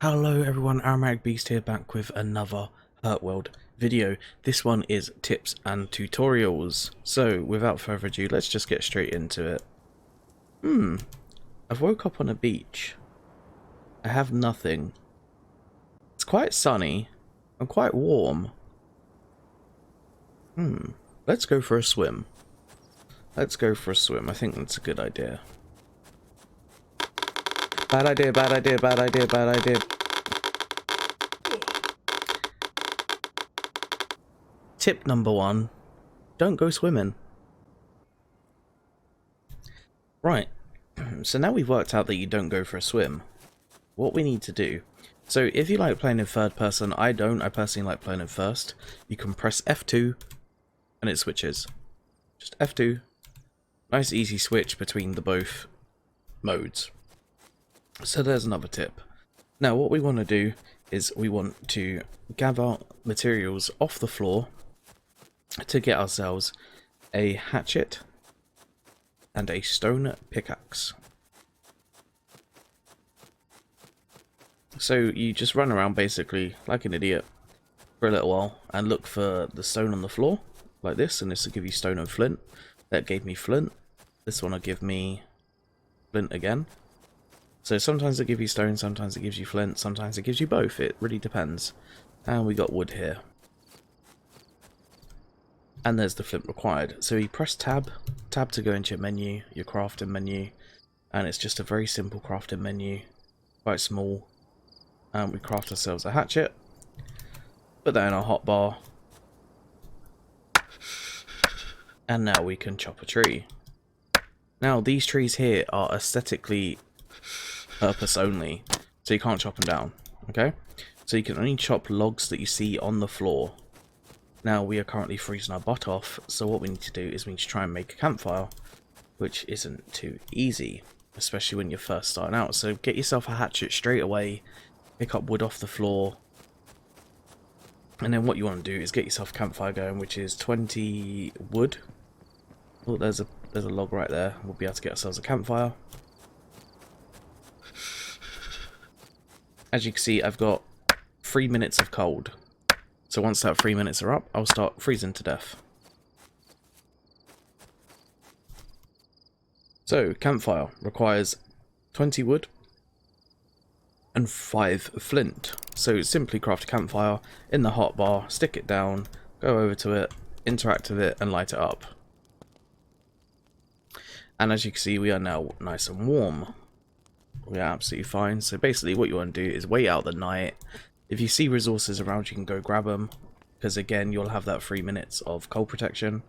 Hello everyone, Aromatic Beast here, back with another Hurtworld video. This one is tips and tutorials. So without further ado, let's just get straight into it. I've woke up on a beach. I have nothing. It's quite sunny and quite warm. Let's go for a swim. Let's go for a swim. I think that's a good idea. Bad idea, bad idea, bad idea, bad idea. Tip number 1, don't go swimming. Right, so now we've worked out that you don't go for a swim, what we need to do, so if you like playing in third person, I don't, I personally like playing in first, you can press F2 and it switches. Just F2, nice easy switch between the both modes. So there's another tip. Now what we want to do is we want to gather materials off the floor to get ourselves a hatchet and a stone pickaxe. So you just run around basically like an idiot for a little while and look for the stone on the floor like this, and this will give you stone and flint. That gave me flint. This one will give me flint again. So sometimes it gives you stone, sometimes it gives you flint, sometimes it gives you both. It really depends. And we got wood here. And there's the flint required. So you press tab to go into your menu, your crafting menu, and it's just a very simple crafting menu, quite small. And we craft ourselves a hatchet, put that in our hotbar, and now we can chop a tree. Now these trees here are aesthetically purpose only, so you can't chop them down, okay? So you can only chop logs that you see on the floor. Now we are currently freezing our butt off, so what we need to do is we need to try and make a campfire, which isn't too easy, especially when you're first starting out. So get yourself a hatchet straight away, pick up wood off the floor, and then what you want to do is get yourself a campfire going, which is 20 wood. Oh, there's a log right there. We'll be able to get ourselves a campfire. As you can see, I've got 3 minutes of cold. So once that 3 minutes are up, I'll start freezing to death. So, campfire requires 20 wood and 5 flint. So simply craft a campfire in the hotbar, stick it down, go over to it, interact with it, and light it up. And as you can see, we are now nice and warm. We are absolutely fine. So basically what you want to do is wait out the night. If you see resources around, you can go grab them, because again, you'll have that 3 minutes of cold protection.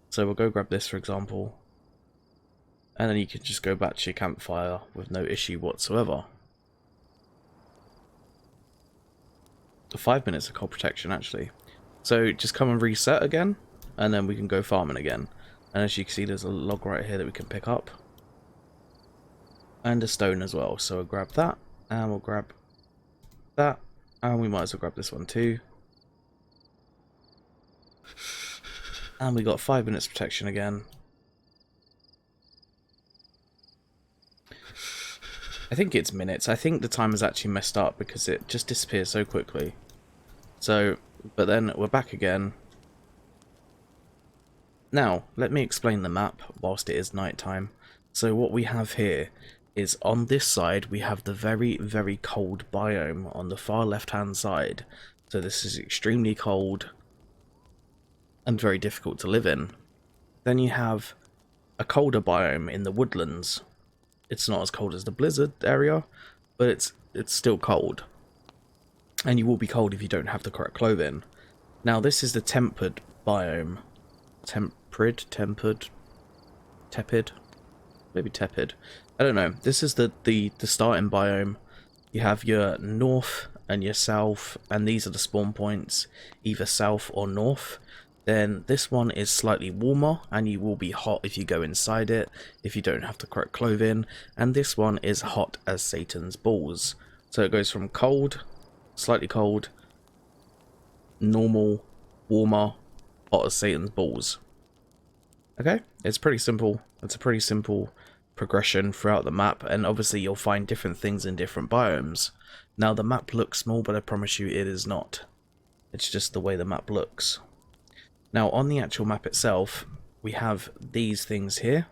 So we'll go grab this, for example, and then you can just go back to your campfire with no issue whatsoever. 5 minutes of cold protection, actually. So just come and reset again, and then we can go farming again. And as you can see, there's a log right here that we can pick up, and a stone as well. So we'll grab that, and we'll grab that, and we might as well grab this one too. And we got 5 minutes protection again. I think it's minutes. I think the time is actually messed up because it just disappears so quickly. So, but then we're back again. Now, let me explain the map whilst it is night time. So what we have here is on this side we have the very, very cold biome on the far left hand side. So this is extremely cold and very difficult to live in. Then you have a colder biome in the woodlands. It's not as cold as the blizzard area, but it's still cold. And you will be cold if you don't have the correct clothing. Now this is the tempered biome. Tepid? Maybe tepid. I don't know. This is the starting biome. You have your north and your south, and these are the spawn points, either south or north. Then this one is slightly warmer, and you will be hot if you go inside it, if you don't have the correct clothing. And this one is hot as Satan's balls. So it goes from cold, slightly cold, normal, warmer, hot as Satan's balls. Okay, it's pretty simple. It's a pretty simple progression throughout the map, and obviously you'll find different things in different biomes. Now the map looks small, but I promise you it is not. It's just the way the map looks. Now on the actual map itself, we have these things here,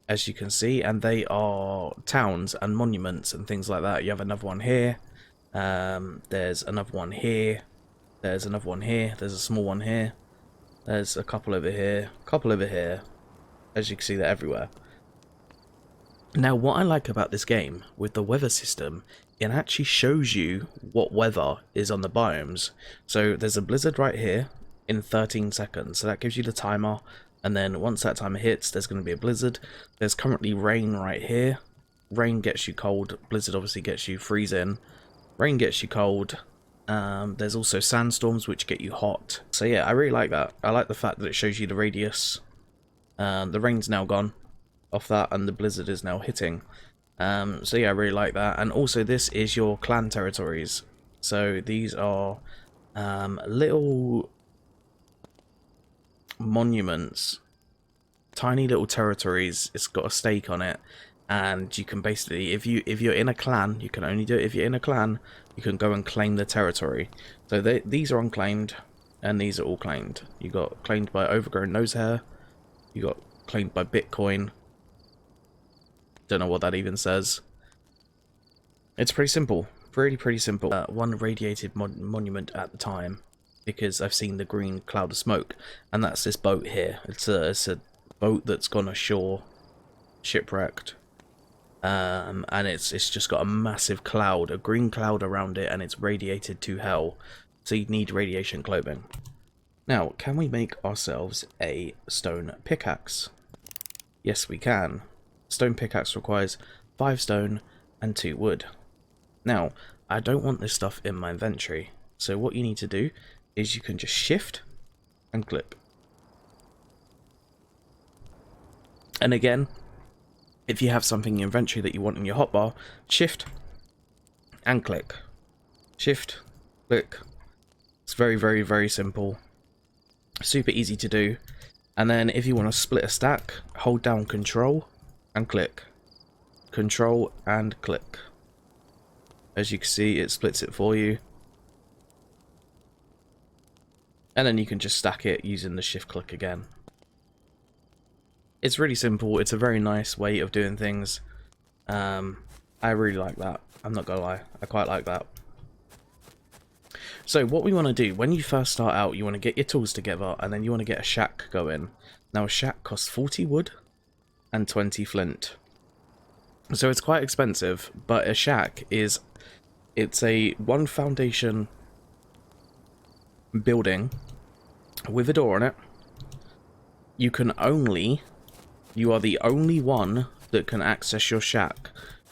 as you can see, and they are towns and monuments and things like that. You have another one here, there's another one here, there's another one here, there's a small one here, there's a couple over here, a couple over here. As you can see, they're everywhere. Now what I like about this game with the weather system, it actually shows you what weather is on the biomes. So there's a blizzard right here in 13 seconds, so that gives you the timer, and then once that timer hits there's going to be a blizzard. There's currently rain right here. Rain gets you cold, blizzard obviously gets you freezing, rain gets you cold. There's also sandstorms which get you hot. So yeah, I really like that. I like the fact that it shows you the radius. The rain's now gone off that and the blizzard is now hitting. So yeah, I really like that. And also this is your clan territories. So these are little monuments, tiny little territories. It's got a stake on it, and you can basically, if you're in a clan, you can only do it if you're in a clan, you can go and claim the territory. So these are unclaimed and these are all claimed. You got claimed by overgrown nose hair, you got claimed by Bitcoin. Don't know what that even says. It's pretty simple, pretty simple. One radiated monument at the time, because I've seen the green cloud of smoke, and that's this boat here. It's a boat that's gone ashore, shipwrecked, and it's just got a massive cloud, a green cloud around it, and it's radiated to hell. So you need radiation clothing. Now, can we make ourselves a stone pickaxe? Yes, we can. Stone pickaxe requires 5 stone and 2 wood. Now, I don't want this stuff in my inventory, so what you need to do is you can just shift and click. And again, if you have something in your inventory that you want in your hotbar, shift and click. Shift, click. It's very simple. Super easy to do. And then if you want to split a stack, hold down Control and click. Control and click. As you can see, it splits it for you. And then you can just stack it using the shift click again. It's really simple. It's a very nice way of doing things. I really like that. I'm not gonna lie. I quite like that. So what we want to do, when you first start out, you want to get your tools together, and then you want to get a shack going. Now a shack costs 40 wood and 20 flint. So it's quite expensive, but a shack is, it's a one foundation building with a door on it. You are the only one that can access your shack.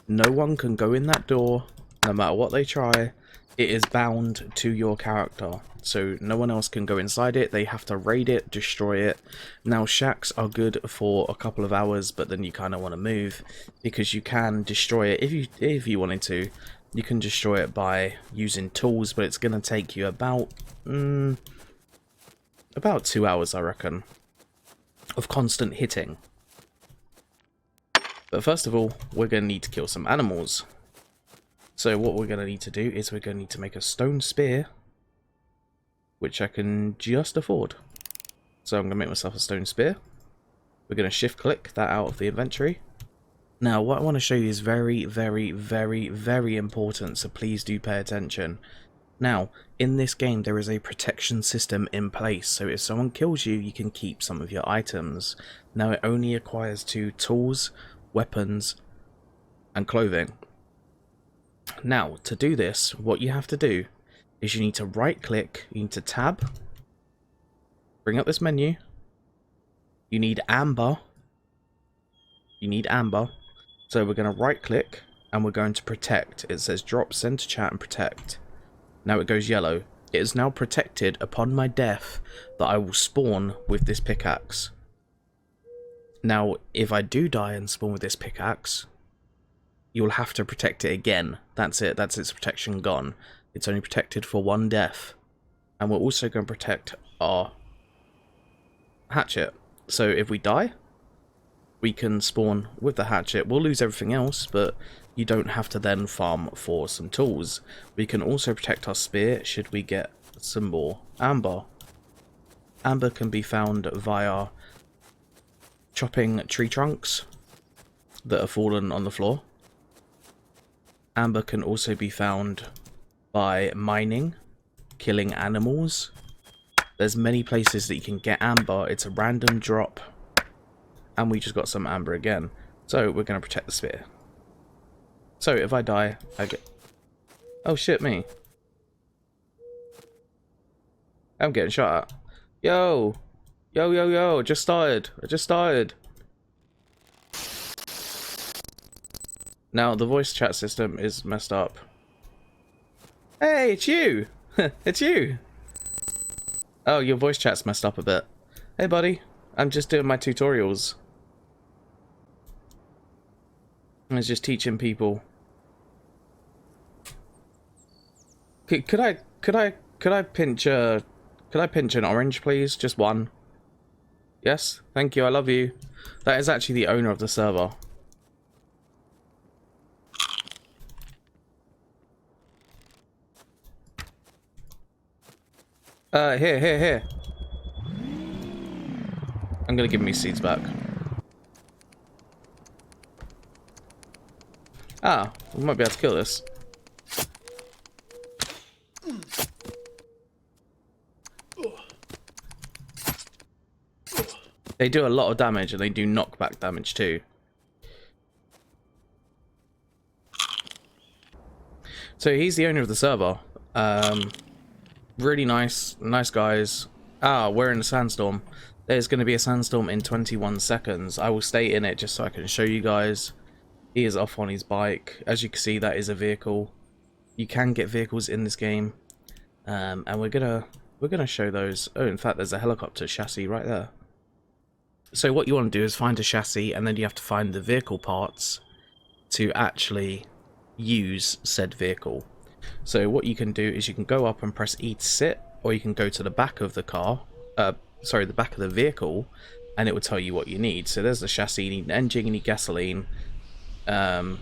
No one can go in that door, no matter what they try. It is bound to your character, so no one else can go inside it. They have to raid it, destroy it. Now shacks are good for a couple of hours, but then you kind of want to move, because you can destroy it if you wanted to. You can destroy it by using tools, but it's going to take you about 2 hours, I reckon, of constant hitting. But first of all, we're going to need to kill some animals. So what we're going to need to do is we're going to need to make a stone spear, which I can just afford. So I'm going to make myself a stone spear. We're going to shift click that out of the inventory. Now what I want to show you is very important, so please do pay attention. Now, in this game there is a protection system in place, so if someone kills you, you can keep some of your items. Now it only acquires 2 tools, weapons, and clothing. Now, to do this, what you have to do is you need to right click, you need to tab, bring up this menu, you need amber, so we're going to right click and we're going to protect. It says drop, send to chat and protect. Now it goes yellow. It is now protected upon my death that I will spawn with this pickaxe. Now, if I do die and spawn with this pickaxe, you'll have to protect it again. That's it. That's its protection gone. It's only protected for 1 death. And we're also going to protect our hatchet. So if we die, we can spawn with the hatchet. We'll lose everything else, but you don't have to then farm for some tools. We can also protect our spear should we get some more amber. Amber can be found via chopping tree trunks that have fallen on the floor. Amber can also be found by mining, killing animals. There's many places that you can get amber. It's a random drop. And we just got some amber again. So we're going to protect the spear. So if I die, I get... Oh shit, me. I'm getting shot at. Yo! Yo, yo, yo, I just started. I just started. Now, the voice chat system is messed up. Hey, it's you! It's you! Oh, your voice chat's messed up a bit. Hey, buddy. I'm just doing my tutorials. I was just teaching people. Could I pinch an orange, please? Just one. Yes, thank you. I love you. That is actually the owner of the server. Here. I'm gonna give me seeds back. Ah, we might be able to kill this. They do a lot of damage, and they do knockback damage too. So he's the owner of the server. Really nice guys. Ah, we're in a sandstorm. There's going to be a sandstorm in 21 seconds. I will stay in it just so I can show you guys. He is off on his bike. As you can see, that is a vehicle. You can get vehicles in this game, and we're gonna show those. Oh, in fact, there's a helicopter chassis right there. So what you want to do is find a chassis, and then you have to find the vehicle parts to actually use said vehicle. So what you can do is you can go up and press E to sit, or you can go to the back of the car, the back of the vehicle, and it will tell you what you need. So there's the chassis. You need an engine, you need gasoline, a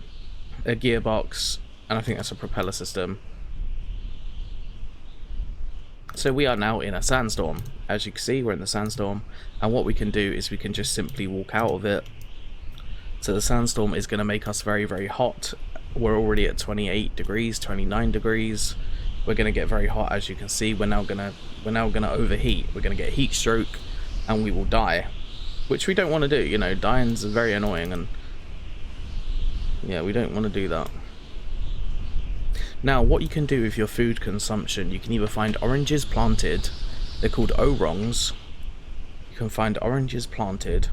gearbox, and I think that's a propeller system. So we are now in a sandstorm. As you can see, we're in the sandstorm, and what we can do is we can just simply walk out of it. So the sandstorm is going to make us very, very hot. We're already at 28 degrees, 29 degrees. We're going to get very hot. As you can see, we're now gonna overheat. We're going to get heat stroke, and we will die, which we don't want to do. You know, dying's very annoying, and yeah, we don't want to do that. Now, what you can do with your food consumption, you can either find oranges planted. They're called orongs. You can find oranges planted,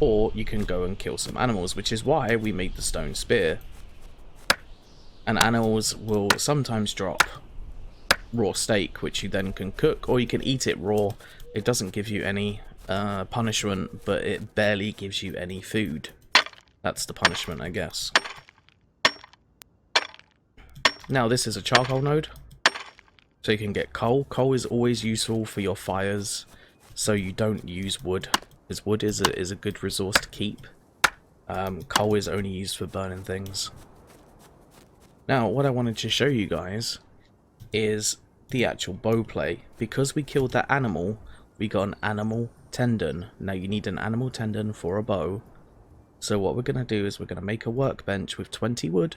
or you can go and kill some animals, which is why we made the stone spear. And animals will sometimes drop raw steak, which you then can cook, or you can eat it raw. It doesn't give you any punishment, but it barely gives you any food. That's the punishment, I guess. Now, this is a charcoal node, so you can get coal. Coal is always useful for your fires, so you don't use wood, because wood is a good resource to keep. Coal is only used for burning things. Now, what I wanted to show you guys is the actual bow play. Because we killed that animal, we got an animal tendon. Now, you need an animal tendon for a bow. So what we're going to do is we're going to make a workbench with 20 wood.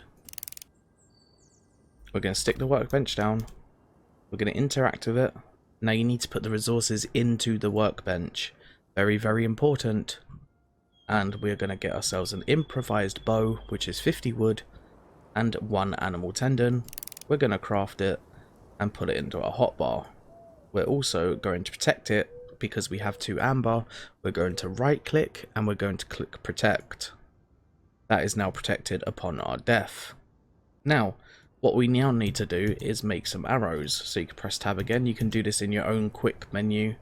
We're going to stick the workbench down. We're going to interact with it. Now you need to put the resources into the workbench. Very, very important. And we're going to get ourselves an improvised bow, which is 50 wood and 1 animal tendon. We're going to craft it and put it into our hotbar. We're also going to protect it because we have 2 amber. We're going to right click and we're going to click protect. That is now protected upon our death. Now, what we now need to do is make some arrows. So you can press tab again. You can do this in your own quick menu.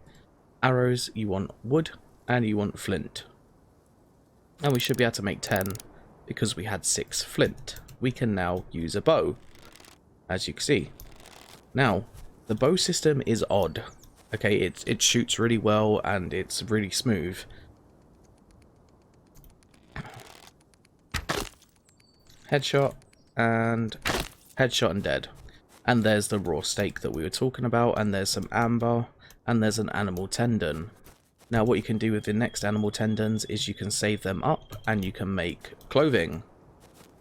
Arrows, you want wood and you want flint. And we should be able to make 10 because we had 6 flint. We can now use a bow, as you can see. Now, the bow system is odd. Okay, it shoots really well and it's really smooth. headshot, and headshot and dead. And there's the raw steak that we were talking about, and there's some amber, and there's an animal tendon. Now what you can do with the next animal tendons is you can save them up and you can make clothing.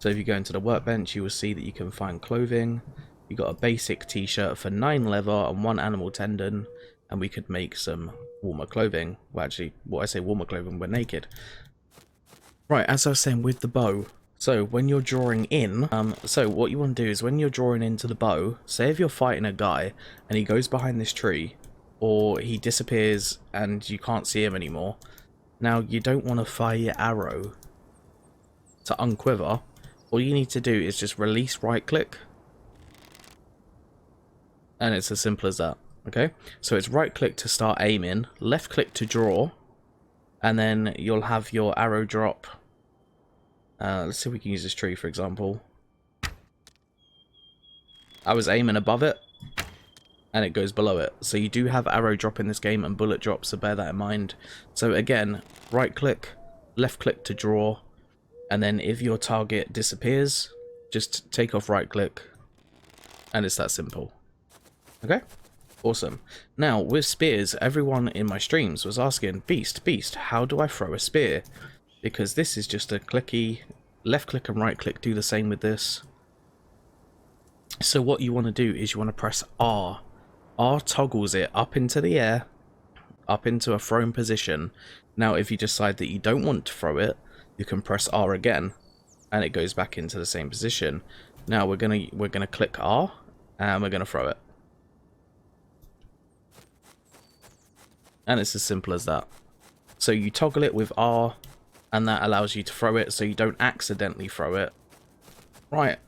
So if you go into the workbench, you will see that you can find clothing. You got a basic t-shirt for 9 leather and 1 animal tendon, and we could make some warmer clothing. Well, actually, what I say warmer clothing, we're naked. Right, as I was saying with the bow, so when you're drawing in, so what you want to do is when you're drawing into the bow, say if you're fighting a guy and he goes behind this tree, or he disappears and you can't see him anymore, now you don't want to fire your arrow to unquiver. All you need to do is just release right click, and it's as simple as that. Okay, so it's right click to start aiming, left click to draw, and then you'll have your arrow drop. Let's see if we can use this tree for example. I was aiming above it and it goes below it, so you do have arrow drop in this game and bullet drop, so bear that in mind. So again, right click, left click to draw, and then if your target disappears, just take off right click, and it's that simple. Okay, awesome. Now with spears, everyone in my streams was asking, Beast, how do I throw a spear? Because this is just a clicky, left click and right click do the same with this. So what you want to do is you want to press R. R toggles it up into the air, up into a thrown position. Now if you decide that you don't want to throw it, you can press R again and it goes back into the same position. Now we're gonna click R and we're gonna throw it. And it's as simple as that. So you toggle it with R and that allows you to throw it so you don't accidentally throw it. Right,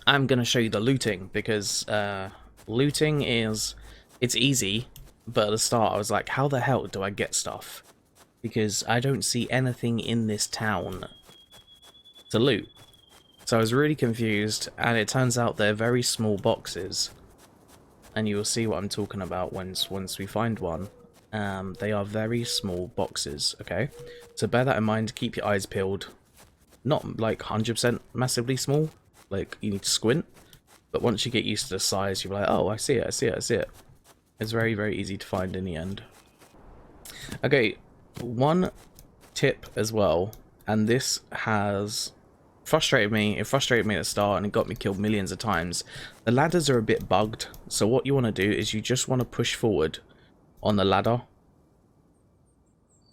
I'm gonna show you the looting because looting it's easy, but at the start I was like, how the hell do I get stuff? Because I don't see anything in this town to loot. So I was really confused, and it turns out they're very small boxes. And you will see what I'm talking about once we find one. They are very small boxes, okay? So bear that in mind, keep your eyes peeled. Not like 100% massively small, like you need to squint. But once you get used to the size, you'll be like, oh, I see it, I see it, I see it. It's very, very easy to find in the end. Okay, one tip as well, and this has frustrated me. It frustrated me at the start and it got me killed millions of times. The ladders are a bit bugged, so what you want to do is you just want to push forward on the ladder.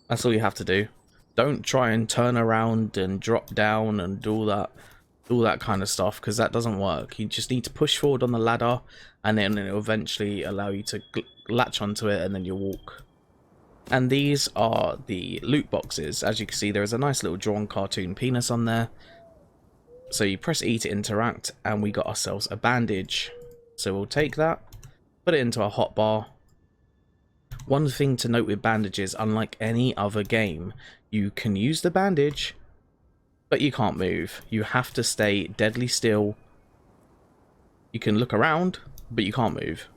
That's all you have to do. Don't try and turn around and drop down and do all that kind of stuff, because that doesn't work. You just need to push forward on the ladder and then it'll eventually allow you to latch onto it and then you'll walk. And these are the loot boxes. As you can see, there is a nice little drawn cartoon penis on there. So you press E to interact and we got ourselves a bandage. So we'll take that, put it into our hotbar. One thing to note with bandages, unlike any other game, you can use the bandage, but you can't move. You have to stay deadly still. You can look around, but you can't move.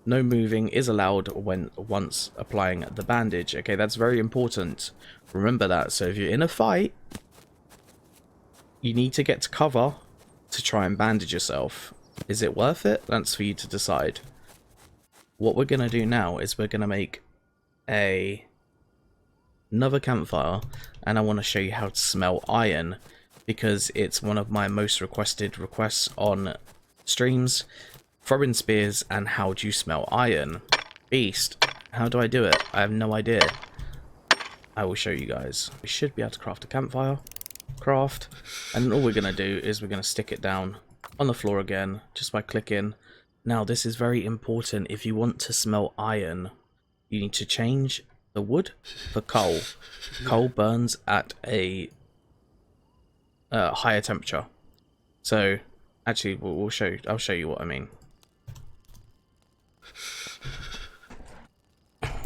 No moving is allowed once applying the bandage. Okay, that's very important. Remember that. So if you're in a fight, you need to get to cover to try and bandage yourself. Is it worth it? That's for you to decide. What we're going to do now is we're going to make another campfire, and I want to show you how to smelt iron, because it's one of my most requested requests on streams. Throwing spears and how do you smelt iron. Beast, how do I do it? I have no idea. I will show you guys. We should be able to craft a campfire. Craft. And all we're going to do is we're going to stick it down on the floor again, just by clicking. Now this is very important. If you want to smelt iron, you need to change the wood for coal. Coal burns at a higher temperature. So actually I'll show you what I mean.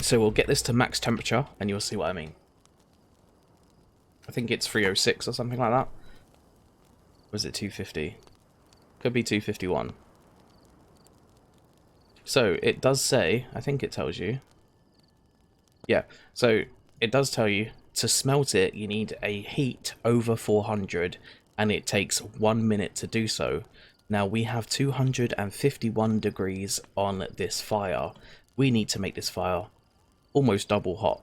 So we'll get this to max temperature and you'll see what I mean. I think it's 306 or something like that. Or is it 250? Could be 251. So it does say, I think it tells you. Yeah, so it does tell you to smelt it, you need a heat over 400 and it takes 1 minute to do so. Now we have 251 degrees on this fire. We need to make this fire almost double hot.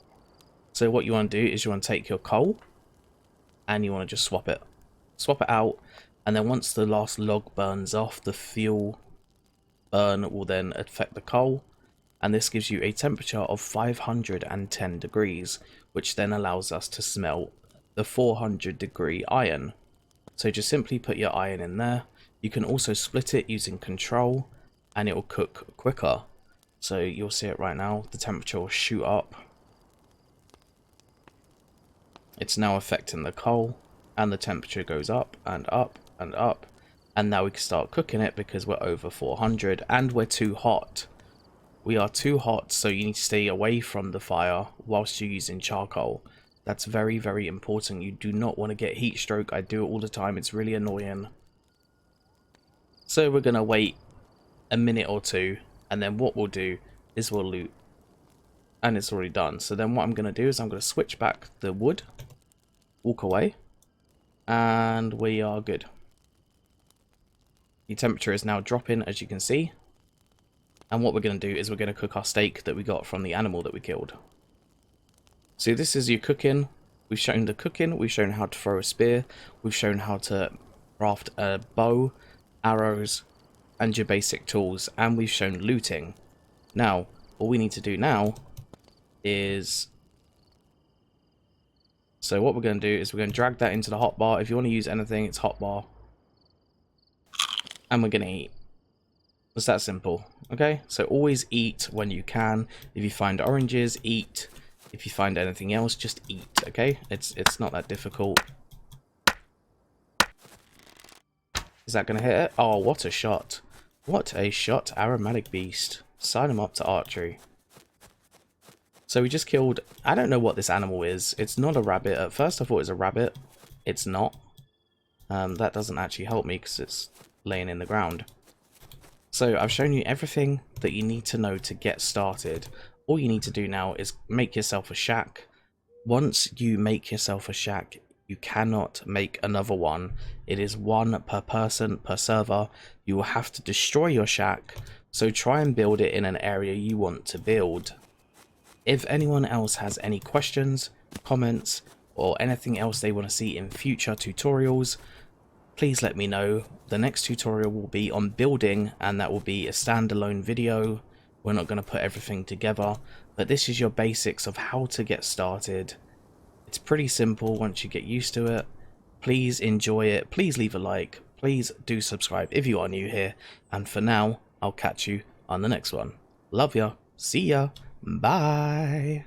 So what you want to do is you want to take your coal and you want to just swap it out, and then once the last log burns off, the fuel burn will then affect the coal, and this gives you a temperature of 510 degrees, which then allows us to smelt the 400 degree iron. So just simply put your iron in there. You can also split it using control and it will cook quicker. So you'll see it right now, the temperature will shoot up. It's now affecting the coal and the temperature goes up and up and up. And now we can start cooking it because we're over 400 and we're too hot. We are too hot, so you need to stay away from the fire whilst you're using charcoal. That's very, very important. You do not want to get heat stroke. I do it all the time. It's really annoying. So we're going to wait a minute or two, and then what we'll do is we'll loot. And it's already done. So then what I'm going to do is I'm going to switch back the wood, walk away, and we are good. The temperature is now dropping, as you can see. And what we're going to do is we're going to cook our steak that we got from the animal that we killed. So this is your cooking. We've shown the cooking, we've shown how to throw a spear, we've shown how to craft a bow, arrows, and your basic tools, and we've shown looting. Now, all we need to do now is... So what we're going to do is we're going to drag that into the hotbar. If you want to use anything, it's hotbar. And we're going to eat. It's that simple. Okay, so always eat when you can. If you find oranges, eat. If you find anything else, just eat. Okay, it's not that difficult. Is that going to hit it? Oh, what a shot. What a shot. Aromatic beast. Sign him up to archery. So we just killed... I don't know what this animal is. It's not a rabbit. At first I thought it was a rabbit. It's not. That doesn't actually help me because it's laying in the ground. So I've shown you everything that you need to know to get started. All you need to do now is make yourself a shack. Once you make yourself a shack, you cannot make another one. It is one per person, per server. You will have to destroy your shack. So try and build it in an area you want to build. If anyone else has any questions, comments, or anything else they want to see in future tutorials, please let me know. The next tutorial will be on building, and that will be a standalone video. We're not going to put everything together, but this is your basics of how to get started. It's pretty simple once you get used to it. Please enjoy it. Please leave a like. Please do subscribe if you are new here. And for now, I'll catch you on the next one. Love ya. See ya. Bye.